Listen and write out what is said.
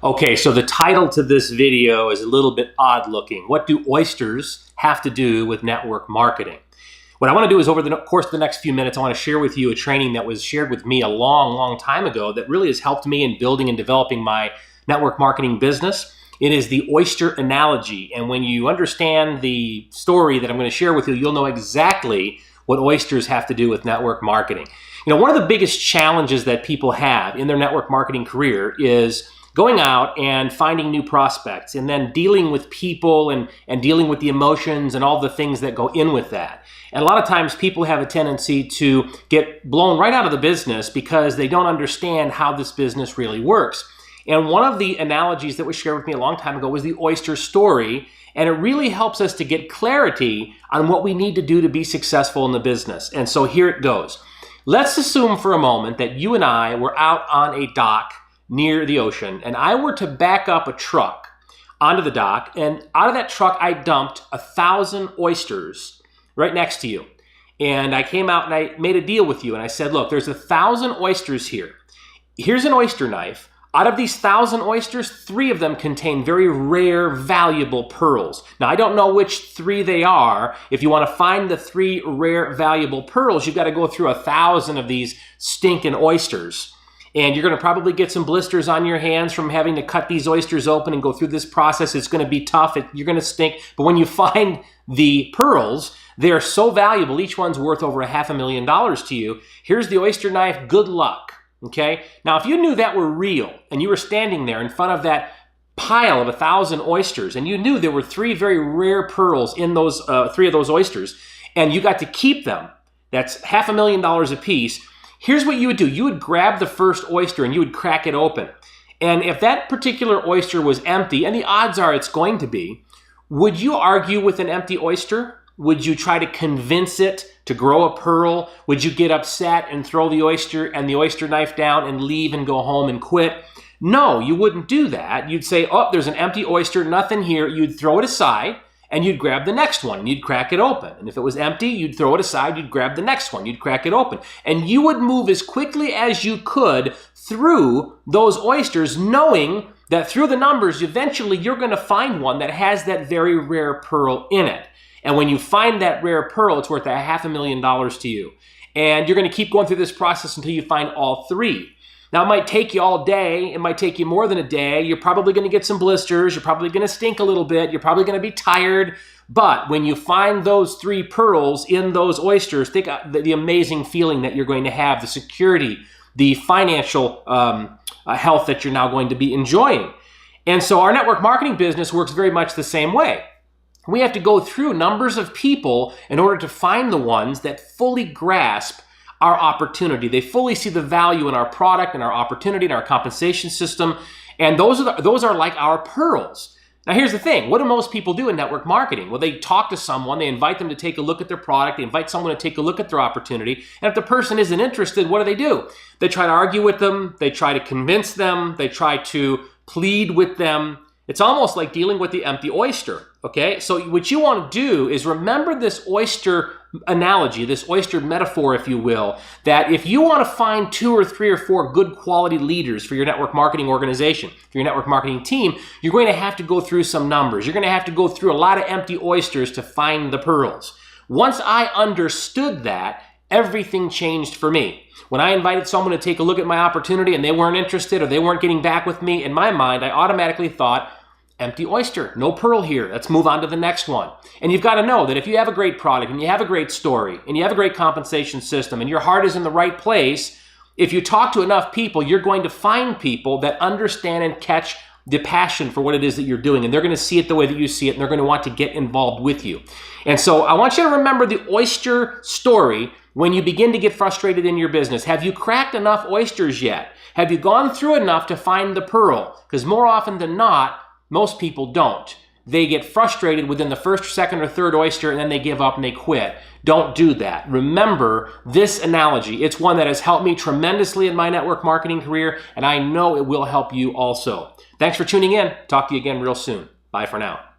Okay, so the title to this video is a little bit odd looking. What do oysters have to do with network marketing? What I want to do is over the course of the next few minutes, I want to share with you a training that was shared with me a long time ago that really has helped me in building and developing my network marketing business. It is the oyster analogy. And when you understand the story that I'm going to share with you, you'll know exactly what oysters have to do with network marketing. You know, one of the biggest challenges that people have in their network marketing career is going out and finding new prospects and then dealing with people and dealing with the emotions and all the things that go in with that. And a lot of times people have a tendency to get blown right out of the business because they don't understand how this business really works. And one of the analogies that was shared with me a long time ago was the oyster story. And it really helps us to get clarity on what we need to do to be successful in the business. And so here it goes. Let's assume for a moment that you and I were out on a dock near the ocean, and I were to back up a truck onto the dock, and out of that truck, I dumped 1,000 oysters right next to you. And I came out and I made a deal with you, and I said, look, there's 1,000 oysters here. Here's an oyster knife. Out of these 1,000 oysters, 3 of them contain very rare, valuable pearls. Now, I don't know which 3 they are. If you want to find the 3 rare, valuable pearls, you've got to go through 1,000 of these stinking oysters. And you're going to probably get some blisters on your hands from having to cut these oysters open and go through this process. It's going to be tough. You're going to stink. But when you find the pearls, they are so valuable. Each one's worth over $500,000 to you. Here's the oyster knife. Good luck. Okay? Now, if you knew that were real and you were standing there in front of that pile of 1,000 oysters and you knew there were 3 very rare pearls in those 3 of those oysters and you got to keep them, that's $500,000 a piece. Here's what you would do. You would grab the first oyster and you would crack it open. And if that particular oyster was empty, and the odds are it's going to be, would you argue with an empty oyster? Would you try to convince it to grow a pearl? Would you get upset and throw the oyster and the oyster knife down and leave and go home and quit? No, you wouldn't do that. You'd say, oh, there's an empty oyster, nothing here. You'd throw it aside. And you'd grab the next one and you'd crack it open. And if it was empty, you'd throw it aside, you'd grab the next one, you'd crack it open. And you would move as quickly as you could through those oysters, knowing that through the numbers, eventually you're going to find one that has that very rare pearl in it. And when you find that rare pearl, it's worth $500,000 to you. And you're going to keep going through this process until you find all 3. Now, it might take you all day. It might take you more than a day. You're probably going to get some blisters. You're probably going to stink a little bit. You're probably going to be tired. But when you find those 3 pearls in those oysters, think of the amazing feeling that you're going to have, the security, the financial health that you're now going to be enjoying. And so our network marketing business works very much the same way. We have to go through numbers of people in order to find the ones that fully grasp our opportunity. They fully see the value in our product and our opportunity and our compensation system. And those are like our pearls. Now, here's the thing. What do most people do in network marketing? Well, they talk to someone. They invite them to take a look at their product. They invite someone to take a look at their opportunity. And if the person isn't interested, what do? They try to argue with them. They try to convince them. They try to plead with them. It's almost like dealing with the empty oyster. Okay? So what you want to do is remember this oyster analogy, this oyster metaphor, if you will, that if you want to find 2 or 3 or 4 good quality leaders for your network marketing organization, for your network marketing team, you're going to have to go through some numbers. You're going to have to go through a lot of empty oysters to find the pearls. Once I understood that, everything changed for me. When I invited someone to take a look at my opportunity and they weren't interested or they weren't getting back with me, in my mind, I automatically thought, empty oyster, no pearl here. Let's move on to the next one. And you've got to know that if you have a great product and you have a great story and you have a great compensation system and your heart is in the right place, if you talk to enough people, you're going to find people that understand and catch the passion for what it is that you're doing. And they're going to see it the way that you see it, and they're going to want to get involved with you. And so I want you to remember the oyster story when you begin to get frustrated in your business. Have you cracked enough oysters yet? Have you gone through enough to find the pearl? Because more often than not, most people don't. They get frustrated within the first, second, or third oyster, and then they give up and they quit. Don't do that. Remember this analogy. It's one that has helped me tremendously in my network marketing career, and I know it will help you also. Thanks for tuning in. Talk to you again real soon. Bye for now.